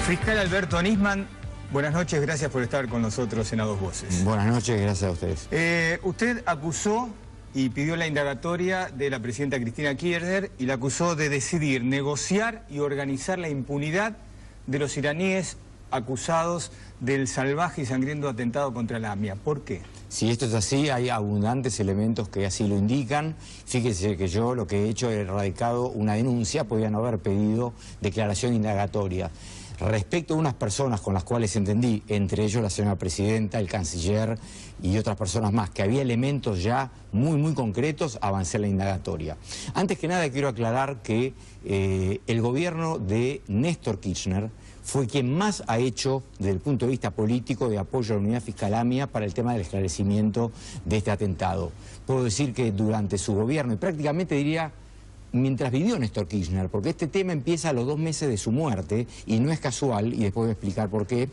Fiscal Alberto Nisman, buenas noches, gracias por estar con nosotros en A Dos Voces. Buenas noches, gracias a ustedes. Usted acusó y pidió la indagatoria de la presidenta Cristina Kirchner y la acusó de decidir negociar y organizar la impunidad de los iraníes acusados del salvaje y sangriento atentado contra la AMIA. ¿Por qué? Si esto es así, hay abundantes elementos que así lo indican. Fíjese que yo lo que he hecho es radicado una denuncia, podía no haber pedido declaración indagatoria. Respecto a unas personas con las cuales entendí, entre ellos la señora presidenta, el canciller y otras personas más, que había elementos ya muy concretos, avancé la indagatoria. Antes que nada quiero aclarar que el gobierno de Néstor Kirchner fue quien más ha hecho, desde el punto de vista político, de apoyo a la unidad fiscal AMIA para el tema del esclarecimiento de este atentado. Puedo decir que durante su gobierno, y prácticamente diría mientras vivió Néstor Kirchner, porque este tema empieza a los 2 meses de su muerte, y no es casual, y después voy a explicar por qué,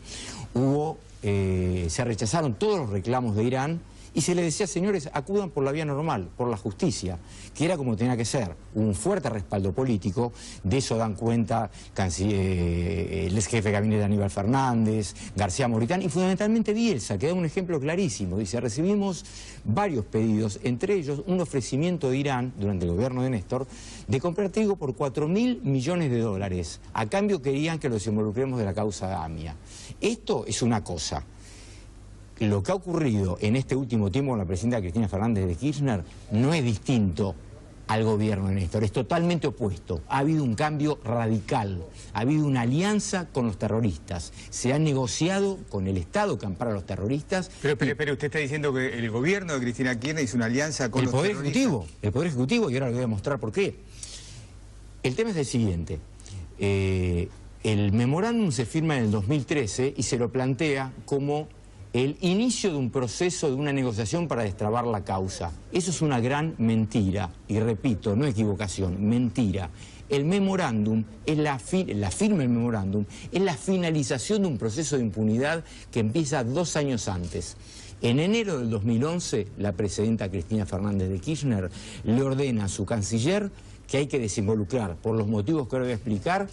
se rechazaron todos los reclamos de Irán, y se les decía, señores, acudan por la vía normal, por la justicia, que era como tenía que ser, un fuerte respaldo político. De eso dan cuenta el ex jefe de gabinete Aníbal Fernández, García Moritán y fundamentalmente Bielsa, que da un ejemplo clarísimo. Dice, recibimos varios pedidos, entre ellos un ofrecimiento de Irán, durante el gobierno de Néstor, de comprar trigo por $4.000 millones. A cambio querían que los involucremos de la causa AMIA. Esto es una cosa. Lo que ha ocurrido en este último tiempo con la presidenta Cristina Fernández de Kirchner no es distinto al gobierno de Néstor, es totalmente opuesto. Ha habido un cambio radical, ha habido una alianza con los terroristas, se ha negociado con el Estado que ampara a los terroristas. Pero usted está diciendo que el gobierno de Cristina Kirchner hizo una alianza con los terroristas. El Poder Ejecutivo, y ahora le voy a mostrar por qué. El tema es el siguiente. El memorándum se firma en el 2013 y se lo plantea como el inicio de un proceso, de una negociación para destrabar la causa. Eso es una gran mentira, y repito, no equivocación, mentira. El memorándum, la firma del memorándum, es la finalización de un proceso de impunidad que empieza 2 años antes. En enero del 2011, la presidenta Cristina Fernández de Kirchner le ordena a su canciller que hay que desinvolucrar, por los motivos que ahora voy a explicar,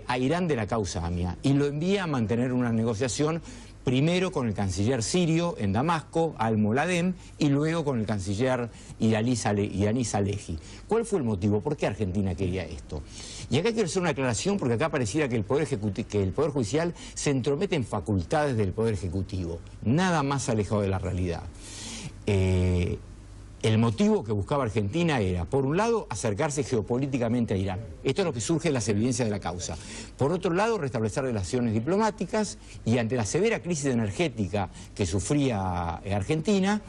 a Irán de la causa AMIA, y lo envía a mantener una negociación primero con el canciller sirio en Damasco, al-Moladem, y luego con el canciller iraní Salehi. ¿Cuál fue el motivo? ¿Por qué Argentina quería esto? Y acá quiero hacer una aclaración, porque acá pareciera que el Poder Judicial se entromete en facultades del Poder Ejecutivo. Nada más alejado de la realidad. El motivo que buscaba Argentina era, por un lado, acercarse geopolíticamente a Irán. Esto es lo que surge en las evidencias de la causa. Por otro lado, restablecer relaciones diplomáticas y, ante la severa crisis energética que sufría Argentina,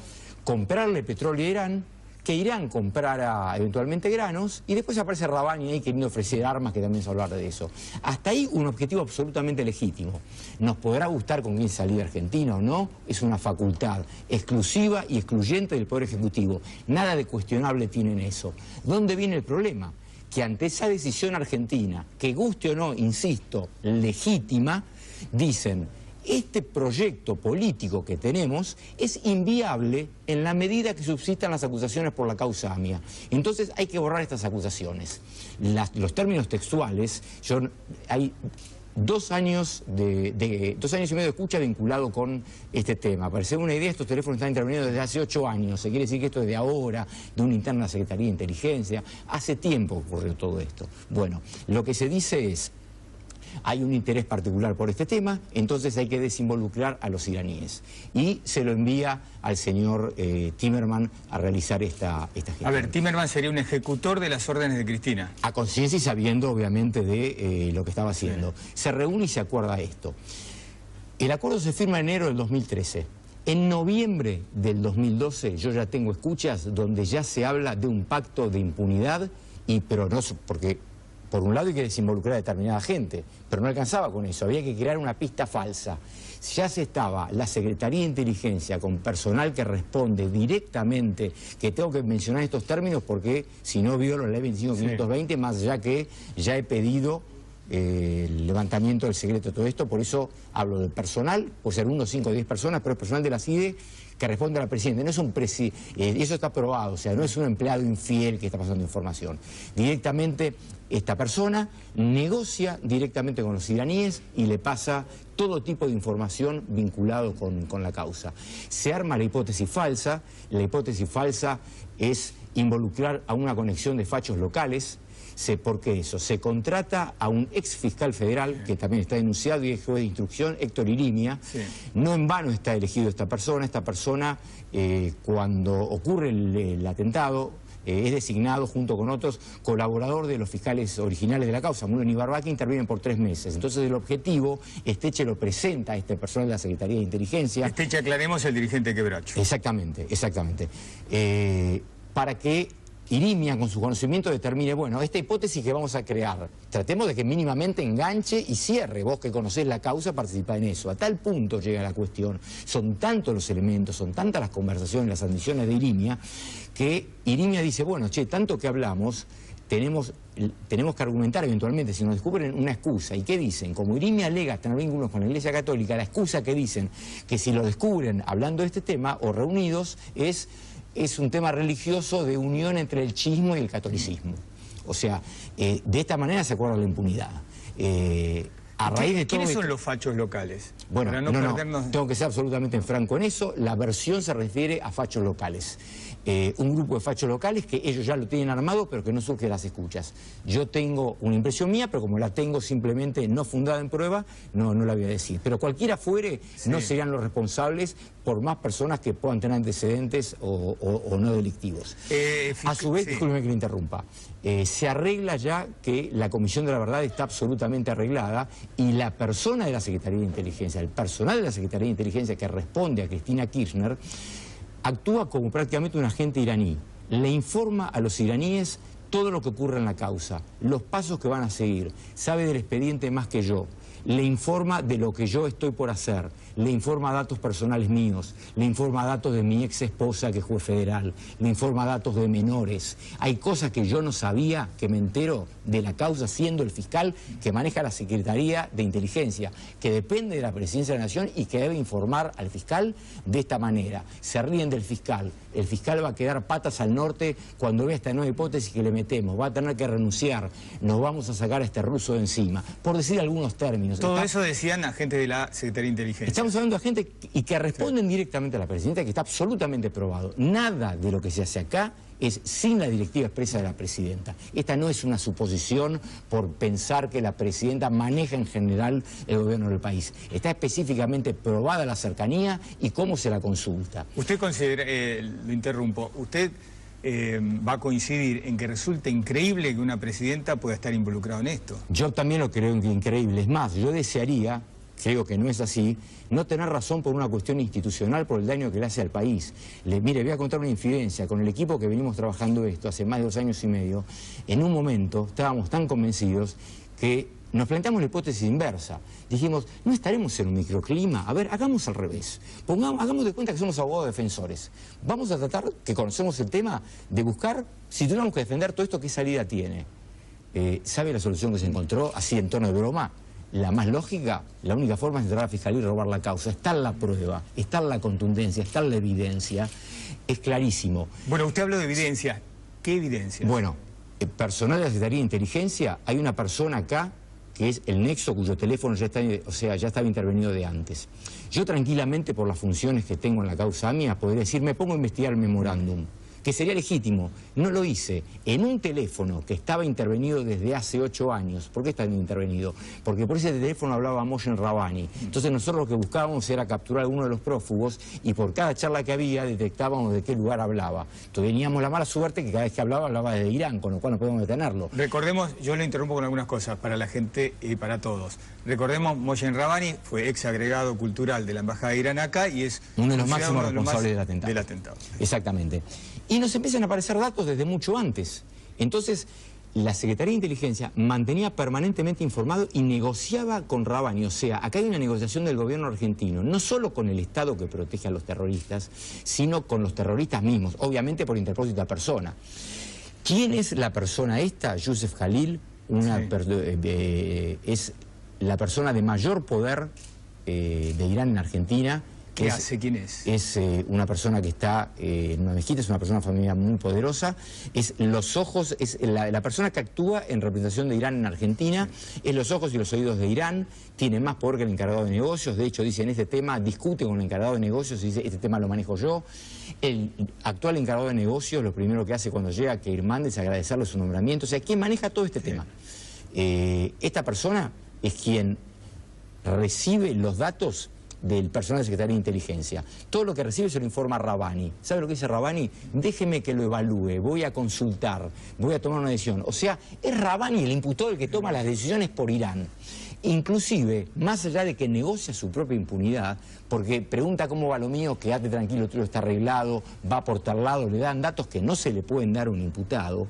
comprarle petróleo a Irán, que Irán comprara eventualmente granos, y después aparece Rabani ahí queriendo ofrecer armas, que también se hablar de eso. Hasta ahí un objetivo absolutamente legítimo. Nos podrá gustar con quién salir de Argentina o no, es una facultad exclusiva y excluyente del Poder Ejecutivo. Nada de cuestionable tiene en eso. ¿Dónde viene el problema? Que ante esa decisión argentina, que guste o no, insisto, legítima, dicen: este proyecto político que tenemos es inviable en la medida que subsistan las acusaciones por la causa AMIA. Entonces hay que borrar estas acusaciones. Los términos textuales, hay 2 años y medio de escucha vinculado con este tema. Para hacer una idea, estos teléfonos están interviniendo desde hace 8 años. Se quiere decir que esto es de ahora, de una interna Secretaría de Inteligencia. Hace tiempo ocurrió todo esto. Bueno, lo que se dice es: hay un interés particular por este tema, entonces hay que desinvolucrar a los iraníes. Y se lo envía al señor Timerman a realizar esta gestión. A ver, Timerman sería un ejecutor de las órdenes de Cristina. A conciencia y sabiendo, obviamente, de lo que estaba haciendo. Sí. Se reúne y se acuerda esto. El acuerdo se firma en enero del 2013. En noviembre del 2012 yo ya tengo escuchas donde ya se habla de un pacto de impunidad, pero no porque por un lado hay que desinvolucrar a determinada gente, pero no alcanzaba con eso, había que crear una pista falsa. Ya se estaba la Secretaría de Inteligencia con personal que responde directamente, que tengo que mencionar estos términos porque si no violo la ley 25.520, sí, más allá que ya he pedido el levantamiento del secreto de todo esto. Por eso hablo del personal, puede ser 1, 5, 10 personas, pero es personal de la CIDE que responde a la presidenta. No es un eso está probado, o sea, no es un empleado infiel que está pasando información. Directamente esta persona negocia directamente con los iraníes y le pasa todo tipo de información vinculado con la causa. Se arma la hipótesis falsa es involucrar a una conexión de fachos locales. ¿Por qué eso? Se contrata a un ex fiscal federal, que también está denunciado y es juez de instrucción, Héctor Irimia. Sí. No en vano está elegido esta persona. Cuando ocurre el atentado, es designado junto con otros colaborador de los fiscales originales de la causa, Mullen y Barba, que intervienen por 3 meses. Entonces el objetivo, Esteche lo presenta a este personal de la Secretaría de Inteligencia. Esteche, aclaremos, el dirigente Quebracho. Exactamente. Para que Irimia, con su conocimiento, determine, bueno, esta hipótesis que vamos a crear, tratemos de que mínimamente enganche y cierre. Vos que conocés la causa, participá en eso. A tal punto llega la cuestión. Son tantos los elementos, son tantas las conversaciones, las admisiones de Irimia, que Irimia dice, bueno, tanto que hablamos, tenemos que argumentar eventualmente si nos descubren una excusa. ¿Y qué dicen? Como Irimia alega tener vínculos con la Iglesia Católica, la excusa que dicen que si lo descubren hablando de este tema o reunidos es un tema religioso de unión entre el chiismo y el catolicismo. O sea, de esta manera se acuerda la impunidad. A raíz de todo ¿Quiénes son los fachos locales? Bueno, tengo que ser absolutamente franco en eso. La versión se refiere a fachos locales. Un grupo de fachos locales que ellos ya lo tienen armado, pero que no surge de las escuchas. Yo tengo una impresión mía, pero como la tengo simplemente no fundada en prueba, no la voy a decir. Pero cualquiera fuere, no serían los responsables por más personas que puedan tener antecedentes o no delictivos. A su vez, discúlpeme que le interrumpa, se arregla ya que la Comisión de la Verdad está absolutamente arreglada y la persona de la Secretaría de Inteligencia, el personal de la Secretaría de Inteligencia que responde a Cristina Kirchner, actúa como prácticamente un agente iraní. Le informa a los iraníes todo lo que ocurre en la causa, los pasos que van a seguir, sabe del expediente más que yo, le informa de lo que yo estoy por hacer, le informa datos personales míos, le informa datos de mi ex esposa que es juez federal, le informa datos de menores. Hay cosas que yo no sabía, que me entero de la causa siendo el fiscal que maneja la Secretaría de Inteligencia, que depende de la Presidencia de la Nación y que debe informar al fiscal de esta manera. Se ríen del fiscal. El fiscal va a quedar patas al norte cuando vea esta nueva hipótesis que le metemos. Va a tener que renunciar. Nos vamos a sacar a este ruso de encima. Por decir algunos términos. Todo eso decían agentes de la Secretaría de Inteligencia. Estamos hablando de agentes y que responden directamente a la presidenta, que está absolutamente probado. Nada de lo que se hace acá es sin la directiva expresa de la presidenta. Esta no es una suposición por pensar que la presidenta maneja en general el gobierno del país. Está específicamente probada la cercanía y cómo se la consulta. Usted considera, lo interrumpo, usted va a coincidir en que resulta increíble que una presidenta pueda estar involucrada en esto. Yo también lo creo increíble. Es más, yo desearía, creo que no es así, no tener razón por una cuestión institucional, por el daño que le hace al país. Mire, voy a contar una infidencia. Con el equipo que venimos trabajando esto hace más de 2 años y medio, en un momento estábamos tan convencidos que nos planteamos la hipótesis inversa. Dijimos, ¿no estaremos en un microclima? A ver, hagamos al revés. Hagamos de cuenta que somos abogados defensores. Vamos a tratar, que conocemos el tema, de buscar, si tuviéramos que defender todo esto, ¿qué salida tiene? ¿Sabe la solución que se encontró, así en tono de broma? La más lógica, la única forma es entrar a la fiscalía y robar la causa. Está en la prueba, está en la contundencia, está en la evidencia. Es clarísimo. Bueno, usted habló de evidencia. ¿Qué evidencia? Bueno, personal de la Secretaría de Inteligencia, hay una persona acá que es el nexo cuyo teléfono ya estaba intervenido de antes. Yo tranquilamente, por las funciones que tengo en la causa mía, podría decir, me pongo a investigar el memorándum, que sería legítimo. No lo hice. En un teléfono que estaba intervenido desde hace 8 años. ¿Por qué está intervenido? Porque por ese teléfono hablaba Moshen Rabani. Entonces nosotros lo que buscábamos era capturar a uno de los prófugos y por cada charla que había detectábamos de qué lugar hablaba. Entonces teníamos la mala suerte que cada vez que hablaba desde Irán, con lo cual no podemos detenerlo. Recordemos, yo lo interrumpo con algunas cosas para la gente y para todos. Recordemos, Moshen Rabani fue ex agregado cultural de la Embajada de Irán acá y es uno de los máximos responsables del atentado. Exactamente. Y nos empiezan a aparecer datos desde mucho antes. Entonces, la Secretaría de Inteligencia mantenía permanentemente informado y negociaba con Rabani. O sea, acá hay una negociación del gobierno argentino, no solo con el Estado que protege a los terroristas, sino con los terroristas mismos, obviamente por interpósita persona. ¿Quién es la persona esta, Youssef Khalil? es la persona de mayor poder de Irán en Argentina. ¿Qué hace? ¿Quién es? Es una persona que está en una mezquita, es una persona familiar muy poderosa, es los ojos, es la persona que actúa en representación de Irán en Argentina, es los ojos y los oídos de Irán, tiene más poder que el encargado de negocios, de hecho dice en este tema, discute con el encargado de negocios y dice este tema lo manejo yo. El actual encargado de negocios lo primero que hace cuando llega a Kirmán es agradecerle su nombramiento, o sea, ¿quién maneja todo este tema? Esta persona es quien recibe los datos del personal de Secretaría de Inteligencia. Todo lo que recibe se lo informa Rabbani. ¿Sabe lo que dice Rabbani? Déjeme que lo evalúe, voy a consultar, voy a tomar una decisión. O sea, es Rabbani el imputado el que toma las decisiones por Irán. Inclusive, más allá de que negocia su propia impunidad, porque pregunta cómo va lo mío, quédate tranquilo, todo está arreglado, va por tal lado, le dan datos que no se le pueden dar a un imputado.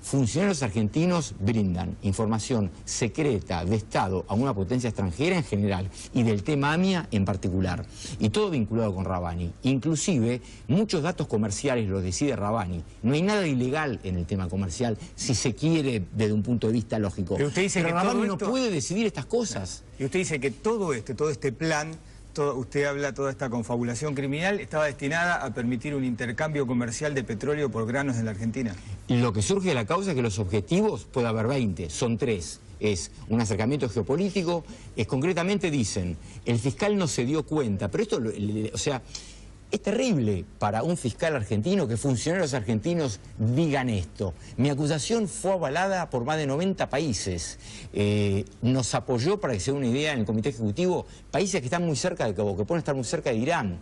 Funcionarios argentinos brindan información secreta de Estado a una potencia extranjera en general y del tema AMIA en particular. Y todo vinculado con Rabbani. Inclusive, muchos datos comerciales los decide Rabbani. No hay nada ilegal en el tema comercial si se quiere desde un punto de vista lógico. Pero usted dice que Rabbani no puede decidir estas cosas. Y usted dice que todo este plan... usted habla, toda esta confabulación criminal estaba destinada a permitir un intercambio comercial de petróleo por granos en la Argentina. Lo que surge de la causa es que los objetivos, puede haber 20, son 3. Es un acercamiento geopolítico, concretamente dicen, el fiscal no se dio cuenta, pero esto, o sea, es terrible para un fiscal argentino que funcionarios argentinos digan esto. Mi acusación fue avalada por más de 90 países. Nos apoyó, para que se dé una idea, en el Comité Ejecutivo, países que están muy cerca de Cabo, que pueden estar muy cerca de Irán,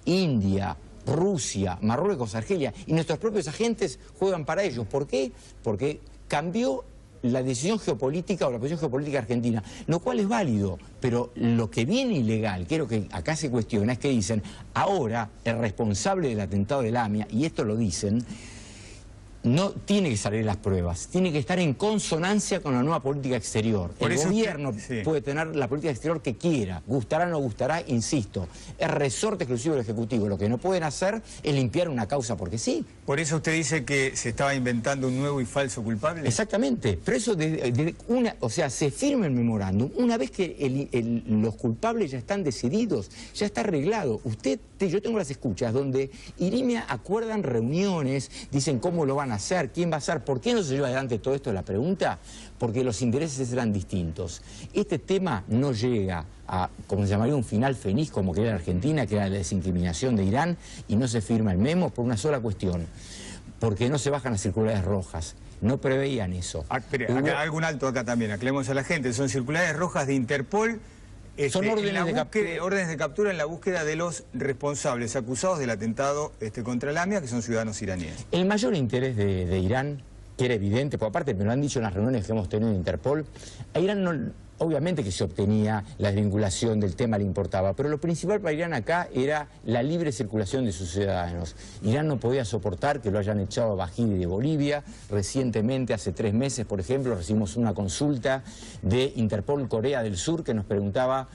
India, Rusia, Marruecos, Argelia. Y nuestros propios agentes juegan para ellos. ¿Por qué? Porque cambió la decisión geopolítica o la posición geopolítica argentina, lo cual es válido, pero lo que viene ilegal, que es lo que acá se cuestiona, es que dicen, ahora el responsable del atentado del AMIA, y esto lo dicen, no tiene que salir las pruebas, tiene que estar en consonancia con la nueva política exterior. El gobierno puede tener la política exterior que quiera, gustará o no gustará, insisto, es resorte exclusivo del Ejecutivo. Lo que no pueden hacer es limpiar una causa porque sí. ¿Por eso usted dice que se estaba inventando un nuevo y falso culpable? Exactamente, pero eso o sea, se firma el memorándum, una vez que los culpables ya están decididos, ya está arreglado. Yo tengo las escuchas donde Irimia acuerdan reuniones, dicen cómo lo van a hacer, quién va a hacer, ¿por qué no se lleva adelante todo esto? La pregunta, porque los intereses eran distintos. Este tema no llega a, como se llamaría, un final feliz como que era en Argentina, que era la desincriminación de Irán, y no se firma el memo por una sola cuestión, porque no se bajan las circulares rojas. No preveían eso. Algún alto acá también, aclaremos a la gente, son circulares rojas de Interpol. Son órdenes de captura en la búsqueda de los responsables acusados del atentado contra el AMIA, que son ciudadanos iraníes. El mayor interés de Irán, que era evidente, porque aparte me lo han dicho en las reuniones que hemos tenido en Interpol, a Irán no... Obviamente que se obtenía la desvinculación del tema, le importaba, pero lo principal para Irán acá era la libre circulación de sus ciudadanos. Irán no podía soportar que lo hayan echado a Bajidi de Bolivia. Recientemente, hace 3 meses, por ejemplo, recibimos una consulta de Interpol Corea del Sur que nos preguntaba,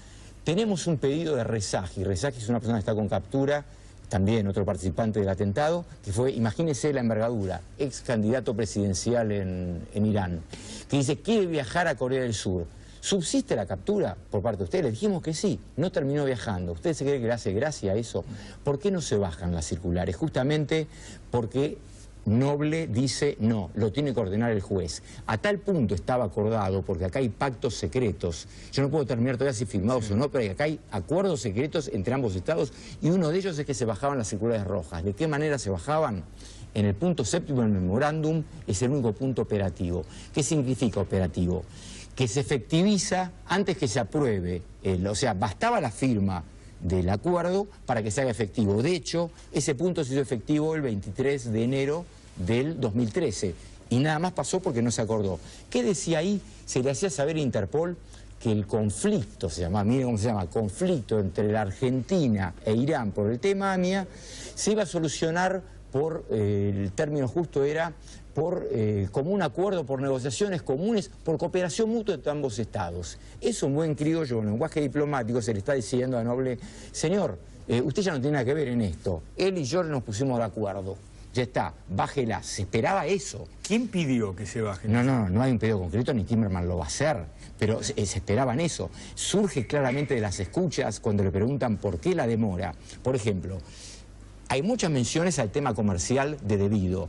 tenemos un pedido de Rezaji. Rezaji es una persona que está con captura, también otro participante del atentado, que fue, imagínese la envergadura, ex candidato presidencial en Irán, que dice, quiere viajar a Corea del Sur. ¿Subsiste la captura por parte de ustedes? Le dijimos que sí, no terminó viajando. ¿Usted se cree que le hace gracia a eso? ¿Por qué no se bajan las circulares? Justamente porque Noble dice no, lo tiene que ordenar el juez. A tal punto estaba acordado, porque acá hay pactos secretos. Yo no puedo terminar todavía si firmados o no, pero acá hay acuerdos secretos entre ambos estados y uno de ellos es que se bajaban las circulares rojas. ¿De qué manera se bajaban? En el punto 7º del memorándum es el único punto operativo. ¿Qué significa operativo? Que se efectiviza antes que se apruebe, o sea, bastaba la firma del acuerdo para que se haga efectivo. De hecho, ese punto se hizo efectivo el 23 de enero del 2013 y nada más pasó porque no se acordó. ¿Qué decía ahí? Se le hacía saber a Interpol que el conflicto, se llama, miren cómo se llama, conflicto entre la Argentina e Irán por el tema AMIA, se iba a solucionar por, el término justo era, por común acuerdo, por negociaciones comunes, por cooperación mutua entre ambos estados. Es un buen criollo, en lenguaje diplomático se le está diciendo a Noble, señor, usted ya no tiene nada que ver en esto, él y yo nos pusimos de acuerdo. ya está, bájela. Se esperaba eso. ¿Quién pidió que se baje? No hay un pedido concreto, ni Timerman lo va a hacer, pero se esperaban eso. Surge claramente de las escuchas cuando le preguntan por qué la demora. Por ejemplo, hay muchas menciones al tema comercial de Debido.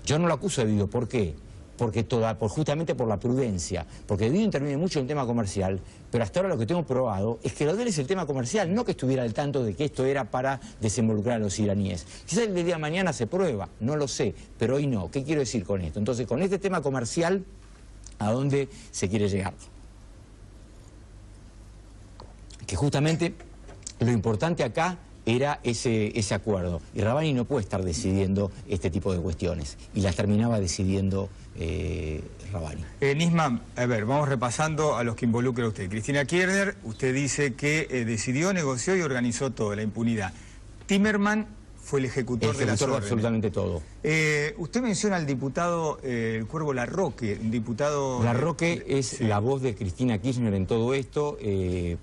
Yo no lo acuso de Debido, ¿por qué? Porque justamente por la prudencia, porque Debido interviene mucho en el tema comercial, pero hasta ahora lo que tengo probado es que lo de él es el tema comercial, no que estuviera al tanto de que esto era para desinvolucrar a los iraníes. Quizás el día de mañana se prueba, no lo sé, pero hoy no. ¿Qué quiero decir con esto? Entonces, con este tema comercial, ¿a dónde se quiere llegar? Que justamente lo importante acá era ese acuerdo. Y Rabbani no puede estar decidiendo este tipo de cuestiones. Y las terminaba decidiendo Rabbani. Nisman, a ver, vamos repasando a los que involucra usted. Cristina Kirchner, usted dice que decidió, negoció y organizó todo, la impunidad. Timerman fue el ejecutor de las órdenes. Absolutamente todo. Usted menciona al diputado el Cuervo Larroque, un diputado... Larroque es la voz de Cristina Kirchner en todo esto,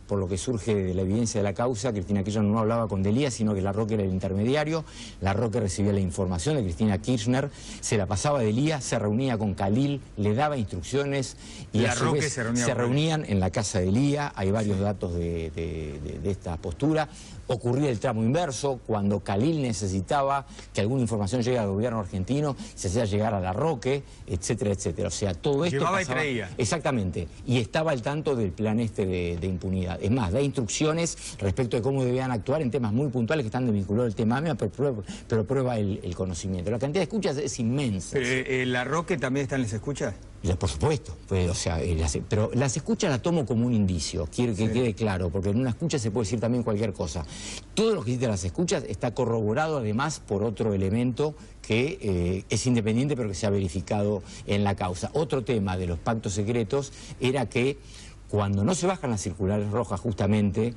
por lo que surge de la evidencia de la causa. Cristina Kirchner no hablaba con Delía, sino que Larroque era el intermediario. Larroque recibía la información de Cristina Kirchner, se la pasaba a Delía, se reunía con Khalil, le daba instrucciones y a su vez se reunían en la casa de Delía. Hay varios datos de esta postura. Ocurría el tramo inverso, cuando Khalil necesitaba que alguna información llegue al gobierno argentino, se hacía llegar a Larroque, etcétera, etcétera. O sea, todo esto llevaba pasaba, y traía. Exactamente, y estaba al tanto del plan este de impunidad. Es más, da instrucciones respecto de cómo debían actuar en temas muy puntuales que están desvinculados al tema AMIA, pero prueba el conocimiento. La cantidad de escuchas es inmensa. ¿Larroque también está en las escuchas? Por supuesto, pues, o sea, pero las escuchas las tomo como un indicio, quiero que quede claro, porque en una escucha se puede decir también cualquier cosa. Todo lo que dice las escuchas está corroborado además por otro elemento que es independiente pero que se ha verificado en la causa. Otro tema de los pactos secretos era que cuando no se bajan las circulares rojas justamente,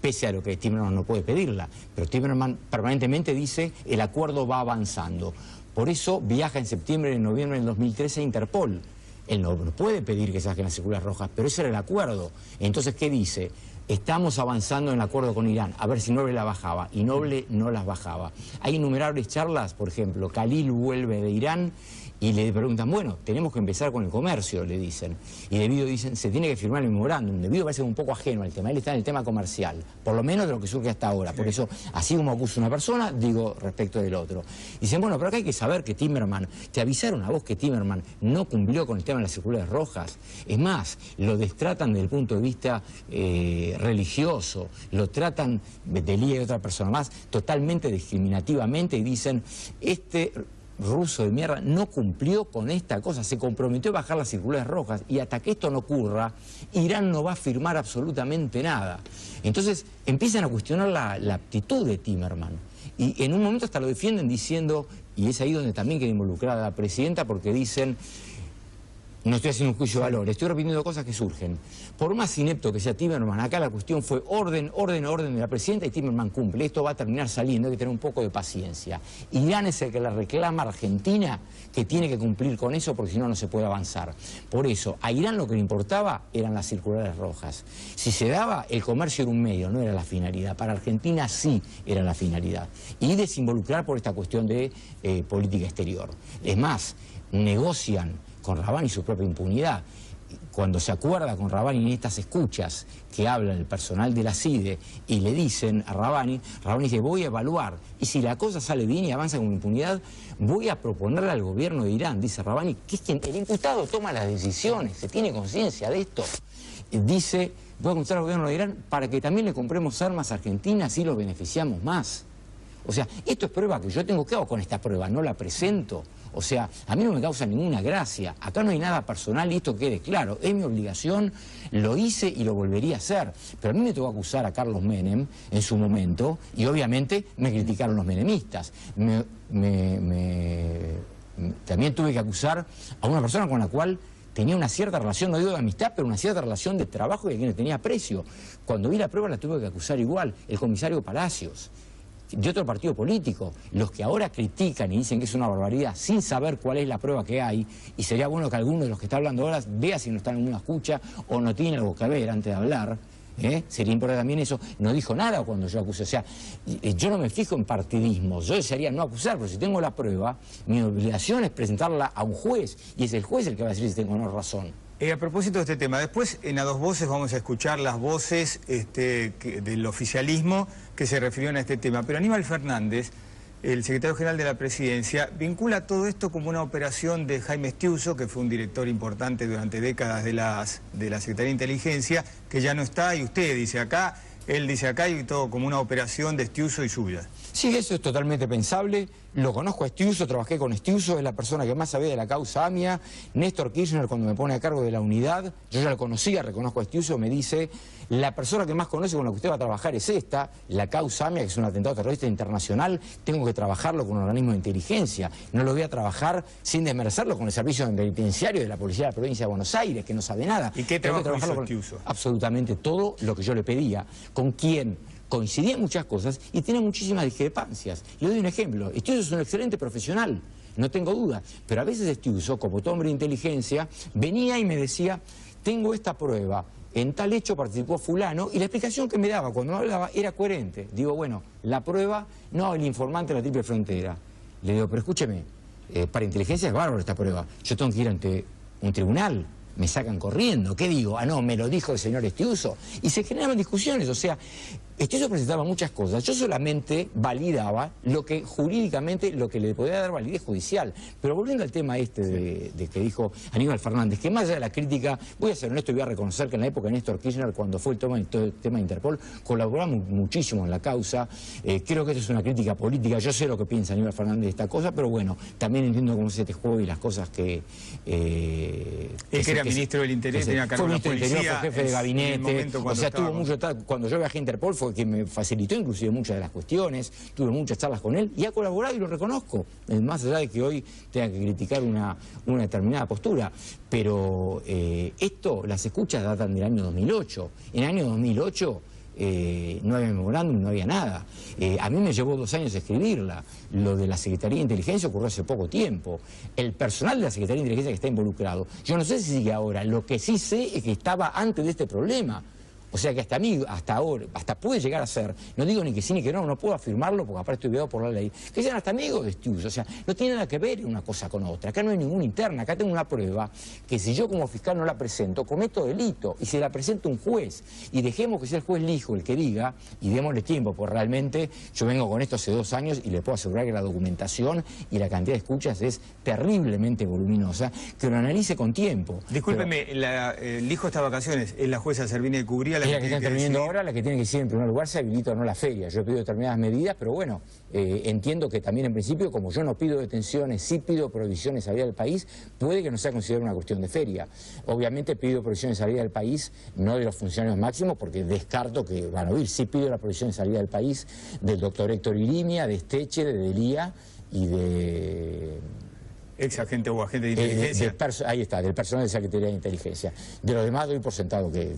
pese a lo que Timerman no puede pedirla, pero Timerman permanentemente dice el acuerdo va avanzando. Por eso viaja en septiembre y en noviembre del 2013 a Interpol. Él no puede pedir que se saquen las circulares rojas, pero ese era el acuerdo. Entonces, ¿qué dice? Estamos avanzando en el acuerdo con Irán, a ver si Noble la bajaba, y Noble no las bajaba. Hay innumerables charlas, por ejemplo, Khalil vuelve de Irán y le preguntan, bueno, tenemos que empezar con el comercio, le dicen. Y Debido dicen, se tiene que firmar el memorándum. Debido parece un poco ajeno al tema, él está en el tema comercial, por lo menos de lo que surge hasta ahora. Por eso, así como acusa una persona, digo respecto del otro. Dicen, bueno, pero acá hay que saber que Timerman, te avisaron a vos que Timerman no cumplió con el tema de las circulares rojas. Es más, lo destratan desde el punto de vista religioso, lo tratan, Delía y otra persona más, totalmente discriminativamente y dicen, este ruso de mierda no cumplió con esta cosa, se comprometió a bajar las circulares rojas y hasta que esto no ocurra, Irán no va a firmar absolutamente nada. Entonces empiezan a cuestionar la aptitud de Timerman y en un momento hasta lo defienden diciendo, y es ahí donde también queda involucrada la presidenta, porque dicen, no estoy haciendo un juicio de valor, estoy repitiendo cosas que surgen. Por más inepto que sea Timerman, acá la cuestión fue orden de la presidenta y Timerman cumple. Esto va a terminar saliendo, hay que tener un poco de paciencia. Irán es el que le reclama a Argentina que tiene que cumplir con eso porque si no, no se puede avanzar. Por eso, a Irán lo que le importaba eran las circulares rojas. Si se daba, el comercio era un medio, no era la finalidad. Para Argentina sí era la finalidad. Y desinvolucrar por esta cuestión de política exterior. Es más, negocian con Rabbani su propia impunidad. Cuando se acuerda con Rabbani en estas escuchas que habla el personal de la CIDE y le dicen a Rabbani dice, voy a evaluar, y si la cosa sale bien y avanza con impunidad, voy a proponerle al gobierno de Irán, dice Rabbani, que es quien el imputado toma las decisiones, se tiene conciencia de esto. Dice, voy a consultar al gobierno de Irán para que también le compremos armas a Argentina, así lo beneficiamos más. O sea, esto es prueba que yo tengo. ¿Qué hago con esta prueba? No la presento. O sea, a mí no me causa ninguna gracia. Acá no hay nada personal y esto quede claro. Es mi obligación, lo hice y lo volvería a hacer. Pero a mí me tocó acusar a Carlos Menem en su momento y obviamente me criticaron los menemistas. También tuve que acusar a una persona con la cual tenía una cierta relación, no digo de amistad, pero una cierta relación de trabajo y a quien le tenía aprecio. Cuando vi la prueba la tuve que acusar igual, el comisario Palacios, de otro partido político, los que ahora critican y dicen que es una barbaridad sin saber cuál es la prueba que hay, y sería bueno que alguno de los que está hablando ahora vea si no están en una escucha o no tiene algo que ver antes de hablar, Sería importante también eso. No dijo nada cuando yo acusé. O sea, yo no me fijo en partidismos. Yo desearía no acusar, porque si tengo la prueba, mi obligación es presentarla a un juez. Y es el juez el que va a decir si tengo o no razón. A propósito de este tema, después en A Dos Voces vamos a escuchar las voces del oficialismo que se refirieron a este tema. Pero Aníbal Fernández, el secretario general de la Presidencia, vincula todo esto como una operación de Jaime Estiuso, que fue un director importante durante décadas de la Secretaría de Inteligencia, que ya no está, y usted dice acá, él dice acá, y todo como una operación de Estiuso y suya. Sí, eso es totalmente pensable. Lo conozco a Estiuso, trabajé con Estiuso, es la persona que más sabía de la causa AMIA. Néstor Kirchner, cuando me pone a cargo de la unidad, yo ya lo conocía, reconozco a Estiuso, me dice, la persona que más conoce con la que usted va a trabajar es esta, la causa AMIA, que es un atentado terrorista internacional, tengo que trabajarlo con un organismo de inteligencia, no lo voy a trabajar sin desmerecerlo con el servicio penitenciario de la Policía de la Provincia de Buenos Aires, que no sabe nada. ¿Y qué trabajo hizo Estiuso? Absolutamente todo lo que yo le pedía. ¿Con quién? Coincidían muchas cosas y tiene muchísimas discrepancias. Le doy un ejemplo. Estiuso es un excelente profesional, no tengo duda, pero a veces Estiuso, como todo hombre de inteligencia, venía y me decía, tengo esta prueba, en tal hecho participó fulano, y la explicación que me daba cuando me hablaba era coherente. Digo, bueno, la prueba, no el informante de la triple frontera. Le digo, pero escúcheme, para inteligencia es bárbaro esta prueba, yo tengo que ir ante un tribunal. Me sacan corriendo. ¿Qué digo? Ah, no, me lo dijo el señor Estiuso. Y se generaban discusiones, o sea, Estiuso presentaba muchas cosas. Yo solamente validaba lo que jurídicamente, lo que le podía dar validez judicial. Pero volviendo al tema de que dijo Aníbal Fernández, que más allá de la crítica, voy a ser honesto y voy a reconocer que en la época de Néstor Kirchner, cuando fue todo el tema de Interpol, colaboramos muchísimo en la causa. Creo que esto es una crítica política. Yo sé lo que piensa Aníbal Fernández de esta cosa, pero bueno, también entiendo cómo es este juego y las cosas que... Él que era ministro del Interior, tenía cargo de la policía, fue jefe de gabinete, o sea, tuvo mucho... Cuando yo viajé a Interpol fue quien me facilitó inclusive muchas de las cuestiones, tuve muchas charlas con él y ha colaborado y lo reconozco, más allá de que hoy tenga que criticar una determinada postura. Pero las escuchas datan del año 2008. En el año 2008 no había memorándum, no había nada. A mí me llevó 2 años escribirla. Lo de la Secretaría de Inteligencia ocurrió hace poco tiempo. El personal de la Secretaría de Inteligencia que está involucrado, yo no sé si sigue ahora, lo que sí sé es que estaba antes de este problema. O sea que hasta ahora, hasta puede llegar a ser, no digo ni que sí ni que no puedo afirmarlo porque aparte estoy veado por la ley, que sean hasta amigos de Estiuso. O sea, no tiene nada que ver una cosa con otra. Acá no hay ninguna interna, acá tengo una prueba que si yo como fiscal no la presento, cometo delito. Y si la presenta un juez, y dejemos que sea el juez Lijo el que diga, y démosle tiempo, porque realmente yo vengo con esto hace 2 años y le puedo asegurar que la documentación y la cantidad de escuchas es terriblemente voluminosa, que lo analice con tiempo. Discúlpeme, Lijo está de vacaciones, es la jueza Servini de Cubría la que está interviniendo ahora, la que tiene que decir en primer lugar si habilita o no la feria. Yo he pedido determinadas medidas, pero bueno, entiendo que también en principio, como yo no pido detenciones, sí pido prohibiciones de salida del país, puede que no sea considerada una cuestión de feria. Obviamente pido prohibiciones de salida del país, no de los funcionarios máximos, porque descarto que van a oír. Sí pido la prohibición de salida del país del doctor Héctor Irimia, de Esteche, de Delía y de... Ex agente o agente de inteligencia. Ahí está, del personal de Secretaría de Inteligencia. De los demás doy por sentado que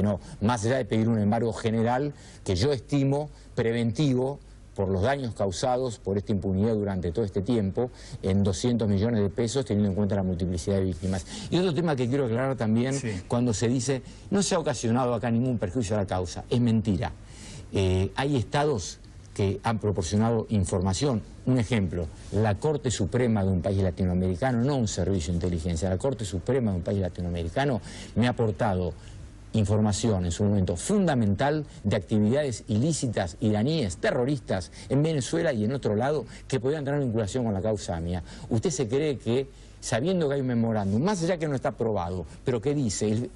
no. Más allá de pedir un embargo general que yo estimo preventivo por los daños causados por esta impunidad durante todo este tiempo en 200 millones de pesos, teniendo en cuenta la multiplicidad de víctimas. Y otro tema que quiero aclarar también, cuando se dice no se ha ocasionado acá ningún perjuicio a la causa, es mentira. Hay estados que han proporcionado información. Un ejemplo, la Corte Suprema de un país latinoamericano, no un servicio de inteligencia, la Corte Suprema de un país latinoamericano me ha aportado información en su momento fundamental de actividades ilícitas iraníes, terroristas en Venezuela y en otro lado que podían tener vinculación con la causa AMIA. ¿Usted se cree que, sabiendo que hay un memorándum, más allá que no está aprobado, pero que dice...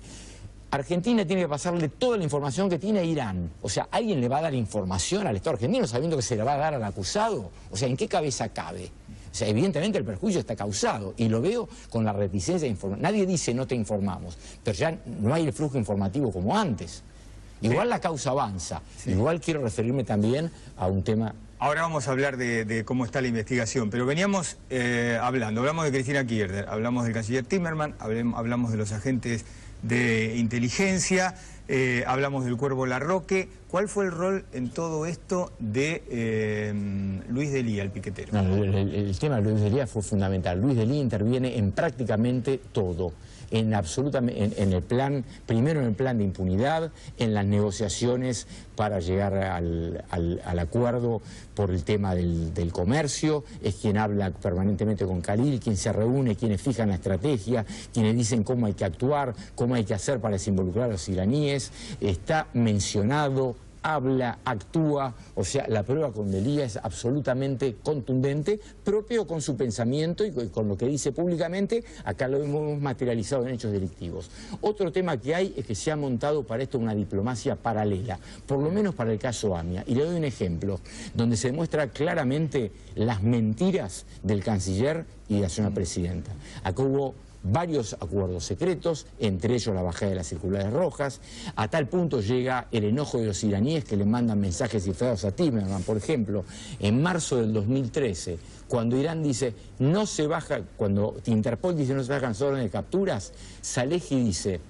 Argentina tiene que pasarle toda la información que tiene a Irán. O sea, ¿alguien le va a dar información al Estado argentino sabiendo que se le va a dar al acusado? O sea, ¿en qué cabeza cabe? O sea, evidentemente el perjuicio está causado y lo veo con la reticencia de informar. Nadie dice no te informamos, pero ya no hay el flujo informativo como antes. Igual la causa avanza. Igual quiero referirme también a un tema... Ahora vamos a hablar de cómo está la investigación, pero veníamos hablamos de Cristina Kirchner, hablamos del canciller Timmermans, hablamos de los agentes de inteligencia, hablamos del Cuervo Larroque. ¿Cuál fue el rol en todo esto de Luis Delía, el piquetero? No, el tema de Luis Delía fue fundamental. Luis Delía interviene en prácticamente todo. en el plan, primero en el plan de impunidad, en las negociaciones para llegar al acuerdo por el tema del comercio, es quien habla permanentemente con Khalil, quien se reúne, quienes fijan la estrategia, quienes dicen cómo hay que actuar, cómo hay que hacer para desinvolucrar a los iraníes, está mencionado, habla, actúa, o sea, la prueba con Delia es absolutamente contundente, propio con su pensamiento y con lo que dice públicamente. Acá lo hemos materializado en hechos delictivos. Otro tema que hay es que se ha montado para esto una diplomacia paralela, por lo menos para el caso AMIA, y le doy un ejemplo, donde se demuestra claramente las mentiras del canciller y de la señora presidenta. Acá hubo varios acuerdos secretos, entre ellos la bajada de las circulares rojas. A tal punto llega el enojo de los iraníes que le mandan mensajes cifrados a Timerman. Por ejemplo, en marzo del 2013, cuando Irán dice no se baja, cuando Interpol dice no se bajan las órdenes de capturas, Salehi dice: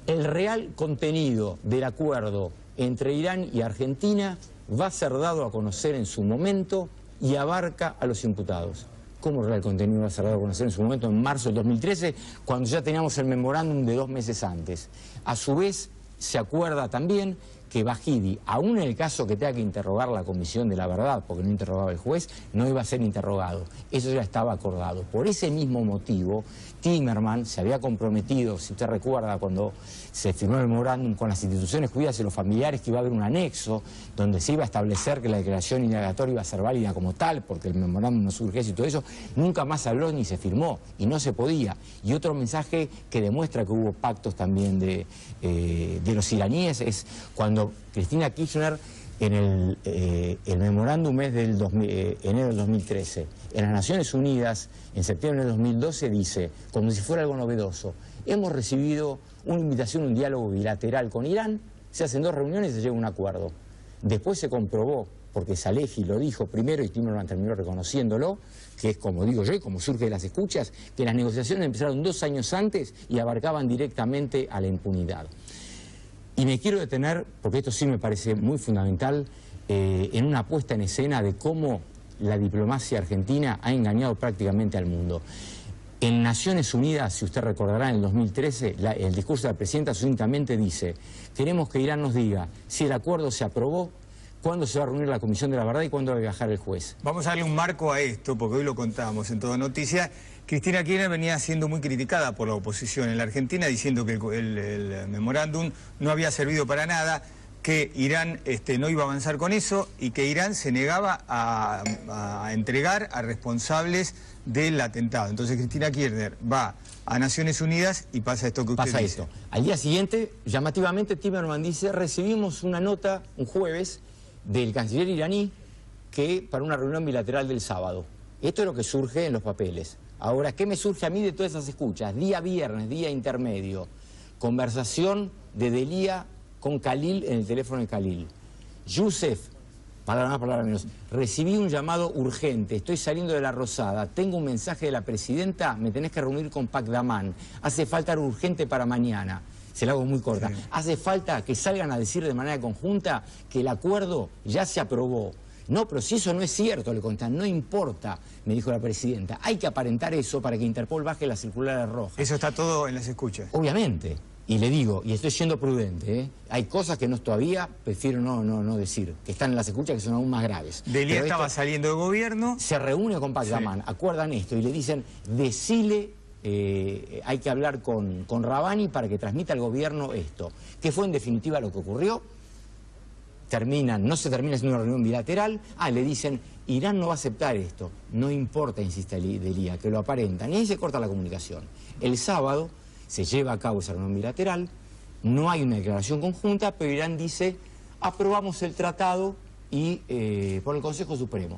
el real contenido del acuerdo entre Irán y Argentina va a ser dado a conocer en su momento y abarca a los imputados. ¿Cómo era el contenido va a ser dado a conocer en su momento, en marzo del 2013, cuando ya teníamos el memorándum de 2 meses antes? A su vez, se acuerda también que Bahidi, aún en el caso que tenga que interrogar la Comisión de la Verdad, porque no interrogaba el juez, no iba a ser interrogado. Eso ya estaba acordado. Por ese mismo motivo, Timerman se había comprometido, si usted recuerda, cuando se firmó el memorándum con las instituciones judías y los familiares, que iba a haber un anexo donde se iba a establecer que la declaración indagatoria iba a ser válida como tal, porque el memorándum no surge y todo eso. Nunca más habló ni se firmó, y no se podía. Y otro mensaje que demuestra que hubo pactos también de los iraníes es cuando Cristina Kirchner, en el memorándum es del enero del 2013, en las Naciones Unidas, en septiembre del 2012, dice, como si fuera algo novedoso: hemos recibido una invitación a un diálogo bilateral con Irán, se hacen 2 reuniones y se llega a un acuerdo. Después se comprobó, porque Salehi lo dijo primero y Timerman terminó reconociéndolo, que es como digo yo y como surge de las escuchas, que las negociaciones empezaron 2 años antes y abarcaban directamente a la impunidad. Y me quiero detener, porque esto sí me parece muy fundamental, en una puesta en escena de cómo la diplomacia argentina ha engañado prácticamente al mundo. En Naciones Unidas, si usted recordará, en el 2013, el discurso de la presidenta sucintamente dice: queremos que Irán nos diga si el acuerdo se aprobó, cuándo se va a reunir la Comisión de la Verdad y cuándo va a viajar el juez. Vamos a darle un marco a esto, porque hoy lo contábamos en Todo Noticias. Cristina Kirchner venía siendo muy criticada por la oposición en la Argentina, diciendo que el memorándum no había servido para nada, que Irán no iba a avanzar con eso y que Irán se negaba a entregar a responsables del atentado. Entonces Cristina Kirchner va a Naciones Unidas y pasa esto que usted dice. Pasa esto. Al día siguiente, llamativamente, Timerman dice: recibimos una nota un jueves del canciller iraní para una reunión bilateral del sábado. Esto es lo que surge en los papeles. Ahora, ¿qué me surge a mí de todas esas escuchas? Día viernes, día intermedio, conversación de Delia con Khalil en el teléfono de Khalil. Youssef, palabra más, palabra menos, recibí un llamado urgente, estoy saliendo de la Rosada, tengo un mensaje de la presidenta, me tenés que reunir con Pacdaman, hace falta algo urgente para mañana. Se la hago muy corta. Sí. Hace falta que salgan a decir de manera conjunta que el acuerdo ya se aprobó. No, pero si eso no es cierto, le contestan, no importa, me dijo la presidenta. Hay que aparentar eso para que Interpol baje las circulares rojas. Eso está todo en las escuchas. Obviamente. Y le digo, y estoy siendo prudente, ¿eh? Hay cosas que todavía prefiero no decir, que están en las escuchas, que son aún más graves. Delia estaba saliendo del gobierno. Se reúne con Pacdaman, sí. Acuerdan esto y le dicen: decile, hay que hablar con Rabani para que transmita al gobierno esto. ¿Qué fue en definitiva lo que ocurrió? No se termina siendo una reunión bilateral. Le dicen: Irán no va a aceptar esto. No importa, insiste Delia, que lo aparentan. Y ahí se corta la comunicación. El sábado se lleva a cabo esa reunión bilateral, no hay una declaración conjunta, pero Irán dice: aprobamos el tratado por el Consejo Supremo.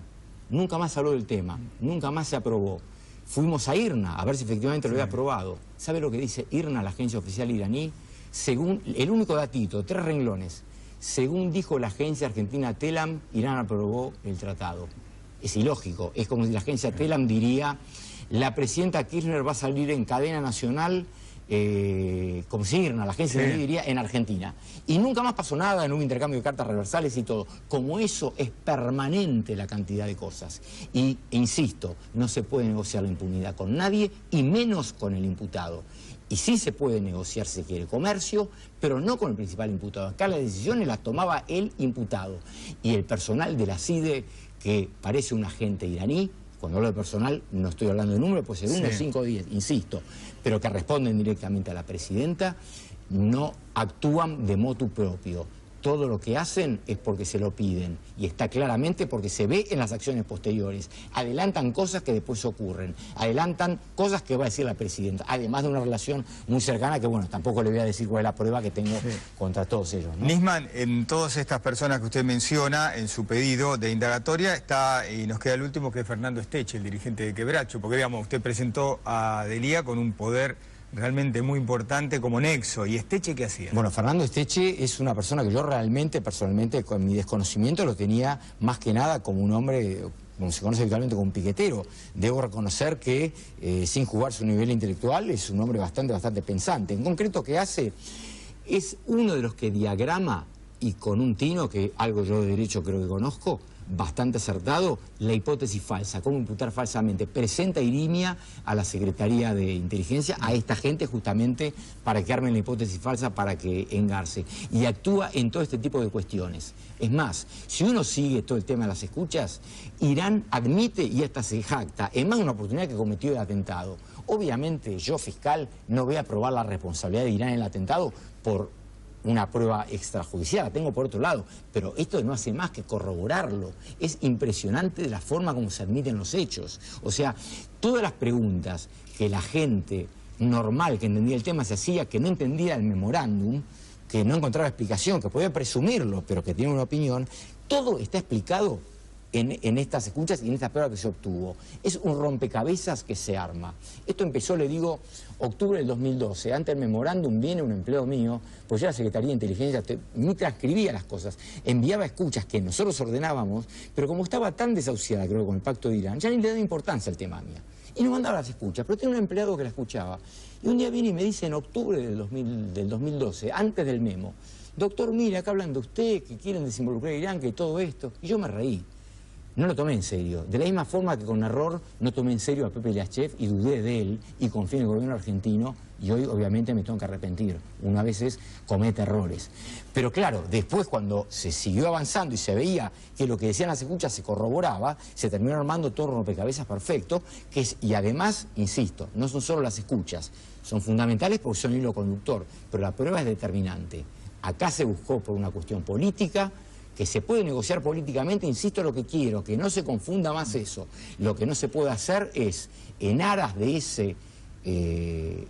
Nunca más habló del tema, nunca más se aprobó. Fuimos a IRNA a ver si efectivamente lo había aprobado. ¿Sabe lo que dice IRNA, la agencia oficial iraní? Según el único datito, 3 renglones. Según dijo la agencia argentina Telam, Irán aprobó el tratado. Es ilógico, es como si la agencia Telam diría: la presidenta Kirchner va a salir en cadena nacional, como si IRNA, la agencia diría, en Argentina. Y nunca más pasó nada, no hubo intercambio de cartas reversales y todo. Como eso es permanente la cantidad de cosas. Insisto, no se puede negociar la impunidad con nadie y menos con el imputado. Y sí se puede negociar si quiere comercio, pero no con el principal imputado. Acá las decisiones las tomaba el imputado. Y el personal de la CIDE, que parece un agente iraní, cuando hablo de personal no estoy hablando de número, puede ser 1, 5 o 10, insisto, pero que responden directamente a la presidenta, no actúan de motu propio. Todo lo que hacen es porque se lo piden y está claramente porque se ve en las acciones posteriores. Adelantan cosas que después ocurren, adelantan cosas que va a decir la presidenta, además de una relación muy cercana que, bueno, tampoco le voy a decir cuál es la prueba que tengo contra todos ellos, ¿no? Nisman, en todas estas personas que usted menciona en su pedido de indagatoria está, y nos queda el último, que es Fernando Esteche, el dirigente de Quebracho, porque digamos, usted presentó a Delía con un poder realmente muy importante como nexo. ¿Y Esteche qué hacía? Bueno, Fernando Esteche es una persona que yo realmente, personalmente, con mi desconocimiento, lo tenía más que nada como un hombre, como se conoce habitualmente, como un piquetero. Debo reconocer que, sin jugar su nivel intelectual, es un hombre bastante pensante. En concreto, ¿qué hace? Es uno de los que diagrama, y con un tino, que algo yo de derecho creo que conozco, bastante acertado, la hipótesis falsa, cómo imputar falsamente. Presenta irimia a la Secretaría de Inteligencia, a esta gente justamente para que armen la hipótesis falsa, para que engarce. Y actúa en todo este tipo de cuestiones. Es más, si uno sigue todo el tema de las escuchas, Irán admite y hasta se jacta, en más de una oportunidad, que cometió el atentado. Obviamente yo, fiscal, no voy a probar la responsabilidad de Irán en el atentado por una prueba extrajudicial, la tengo por otro lado, pero esto no hace más que corroborarlo. Es impresionante de la forma como se admiten los hechos. O sea, todas las preguntas que la gente normal que entendía el tema se hacía, que no entendía el memorándum, que no encontraba explicación, que podía presumirlo, pero que tiene una opinión, todo está explicado en estas escuchas y en esta prueba que se obtuvo. Es un rompecabezas que se arma. Esto empezó, le digo, octubre del 2012. Ante el memorándum viene un empleado mío, pues yo la Secretaría de Inteligencia me transcribía las cosas, enviaba escuchas que nosotros ordenábamos, pero como estaba tan desahuciada, creo, con el pacto de Irán, ya ni le daba importancia al tema mía. Y nos mandaba las escuchas, pero tenía un empleado que la escuchaba. Y un día viene y me dice, en octubre del 2012, antes del memo, doctor, mire, acá hablan de usted, que quieren desinvolucrar a Irán, que todo esto. Y yo me reí. No lo tomé en serio. De la misma forma que con error no tomé en serio a Pepe Liachev y dudé de él y confié en el gobierno argentino, y hoy obviamente me tengo que arrepentir. Una vez comete errores. Pero claro, después cuando se siguió avanzando y se veía que lo que decían las escuchas se corroboraba, se terminó armando todo un rompecabezas perfecto, y además, insisto, no son solo las escuchas, son fundamentales porque son hilo conductor, pero la prueba es determinante. Acá se buscó por una cuestión política, que se puede negociar políticamente, insisto, lo que quiero, que no se confunda más eso. Lo que no se puede hacer es, en aras de ese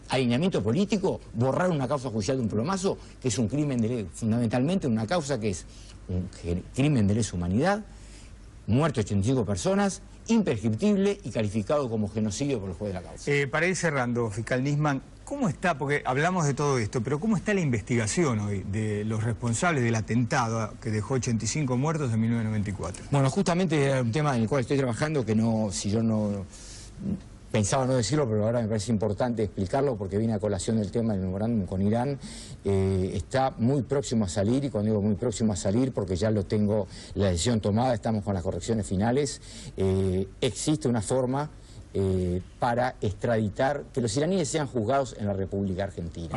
alineamiento político, borrar una causa judicial de un plomazo, que es un crimen de fundamentalmente una causa que es un crimen de lesa humanidad, muerto 85 personas, imprescriptible y calificado como genocidio por el juez de la causa. Para ir cerrando, fiscal Nisman, ¿cómo está? Porque hablamos de todo esto, pero ¿cómo está la investigación hoy de los responsables del atentado que dejó 85 muertos en 1994? Bueno, justamente era un tema en el cual estoy trabajando, que no, si yo no pensaba no decirlo, pero ahora me parece importante explicarlo porque viene a colación del tema del memorándum con Irán. Está muy próximo a salir, y cuando digo muy próximo a salir, porque ya lo tengo la decisión tomada, estamos con las correcciones finales. Existe una forma para extraditar, que los iraníes sean juzgados en la República Argentina.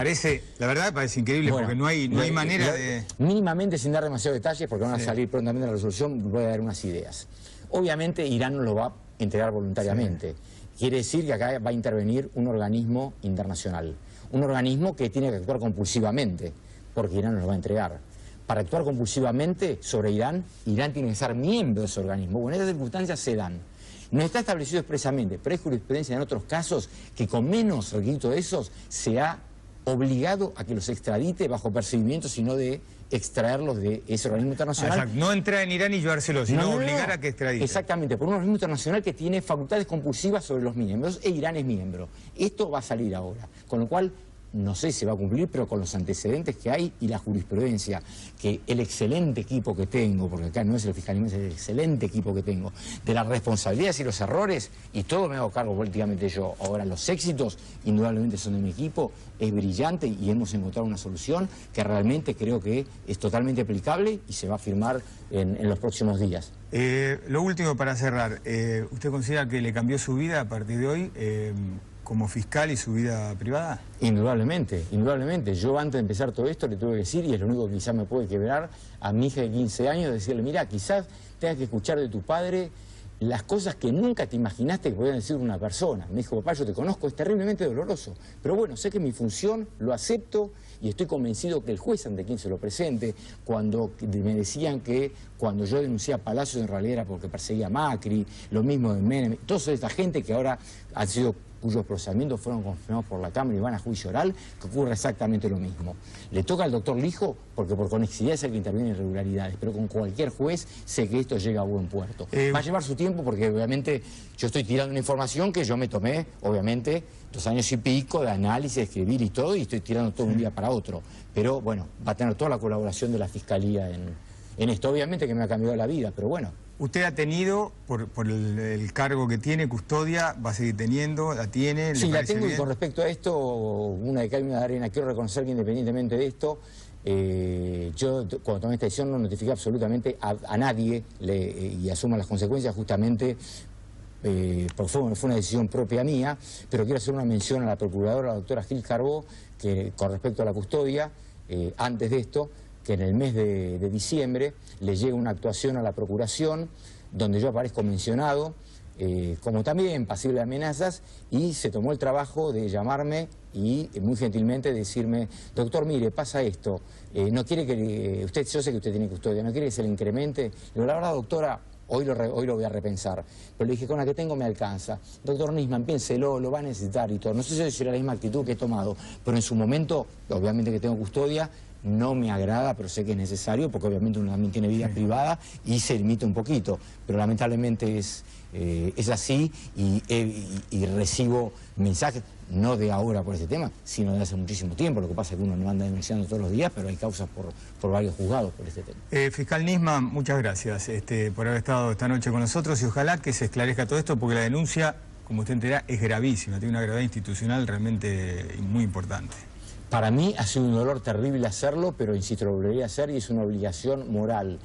La verdad parece increíble, bueno, porque no hay manera de... Mínimamente, sin dar demasiados detalles, porque van a salir prontamente la resolución, voy a dar unas ideas. Obviamente Irán no lo va a entregar voluntariamente. Quiere decir que acá va a intervenir un organismo internacional. Un organismo que tiene que actuar compulsivamente, porque Irán no lo va a entregar. Para actuar compulsivamente sobre Irán, Irán tiene que ser miembro de ese organismo. Bueno, estas circunstancias se dan. No está establecido expresamente, pero hay jurisprudencia en otros casos que con menos requisito de esos se ha obligado a que los extradite bajo percibimiento, sino de extraerlos de ese organismo internacional. Exacto. No entrar en Irán y llevárselo, sino obligar a que extradite. Exactamente, por un organismo internacional que tiene facultades compulsivas sobre los miembros, e Irán es miembro. Esto va a salir ahora, con lo cual no sé si se va a cumplir, pero con los antecedentes que hay y la jurisprudencia, que el excelente equipo que tengo, porque acá no es el fiscal, es el excelente equipo que tengo, de las responsabilidades y los errores, y todo me hago cargo políticamente yo. Ahora, los éxitos indudablemente son de mi equipo, es brillante y hemos encontrado una solución que realmente creo que es totalmente aplicable y se va a firmar en los próximos días. Lo último para cerrar, ¿usted considera que le cambió su vida a partir de hoy? como fiscal y su vida privada? Indudablemente, indudablemente. Yo antes de empezar todo esto le tuve que decir, y es lo único que quizás me puede quebrar, a mi hija de 15 años, decirle, mira, quizás tengas que escuchar de tu padre las cosas que nunca te imaginaste que podía decir una persona. Me dijo, papá, yo te conozco, es terriblemente doloroso, pero bueno, sé que es mi función, lo acepto y estoy convencido que el juez ante quien se lo presente, cuando me decían que cuando yo denuncié a Palacios en realidad era porque perseguía a Macri, lo mismo de Menem, toda esta gente que ahora han sido, cuyos procesamientos fueron confirmados por la Cámara y van a juicio oral, que ocurre exactamente lo mismo. Le toca al doctor Lijo, porque por conexidad es el que interviene en irregularidades, pero con cualquier juez sé que esto llega a buen puerto. Va a llevar su tiempo porque obviamente yo estoy tirando una información que yo me tomé, obviamente, 2 años y pico de análisis, de escribir y todo, y estoy tirando todo un día para otro. Pero bueno, va a tener toda la colaboración de la Fiscalía en esto. Obviamente que me ha cambiado la vida, pero bueno. Usted ha tenido, por el cargo que tiene, custodia, va a seguir teniendo, la tiene. Sí, la tengo, y con respecto a esto, una de cal y una de arena, quiero reconocer que independientemente de esto, yo cuando tomé esta decisión no notifiqué absolutamente a nadie y asumo las consecuencias justamente, porque fue una decisión propia mía, pero quiero hacer una mención a la procuradora, la doctora Gil Carbó, que con respecto a la custodia, antes de esto, que en el mes de diciembre le llega una actuación a la Procuración, donde yo aparezco mencionado, como también pasible de amenazas, y se tomó el trabajo de llamarme y muy gentilmente decirme, doctor, mire, pasa esto, no quiere que usted, yo sé que usted tiene custodia, no quiere que se le incremente. Le digo, la verdad, doctora, hoy lo voy a repensar. Pero le dije, con la que tengo me alcanza. Doctor Nisman, piénselo, lo va a necesitar y todo. No sé si será la misma actitud que he tomado, pero en su momento, obviamente que tengo custodia, no me agrada, pero sé que es necesario, porque obviamente uno también tiene vida privada y se limita un poquito. Pero lamentablemente es así y recibo mensajes, no de ahora por este tema, sino de hace muchísimo tiempo. Lo que pasa es que uno no anda denunciando todos los días, pero hay causas por varios juzgados por este tema. Fiscal Nisman, muchas gracias por haber estado esta noche con nosotros y ojalá que se esclarezca todo esto, porque la denuncia, como usted entenderá, es gravísima, tiene una gravedad institucional realmente muy importante. Para mí ha sido un dolor terrible hacerlo, pero insisto, lo volvería a hacer y es una obligación moral.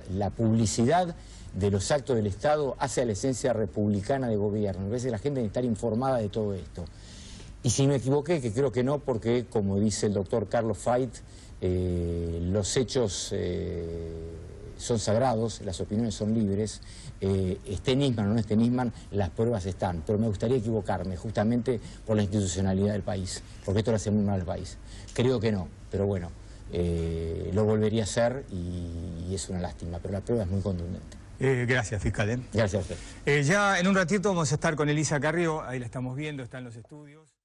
La publicidad de los actos del Estado hace a la esencia republicana de gobierno. A veces la gente debe estar informada de todo esto. Y si me equivoqué, que creo que no, porque como dice el doctor Carlos Fait, los hechos son sagrados, las opiniones son libres, esté Nisman o no esté Nisman, las pruebas están. Pero me gustaría equivocarme, justamente por la institucionalidad del país, porque esto lo hace muy mal al país. Creo que no, pero bueno, lo volvería a hacer y es una lástima, pero la prueba es muy contundente. Gracias, fiscal. Gracias a usted. Ya en un ratito vamos a estar con Elisa Carrió, ahí la estamos viendo, está en los estudios.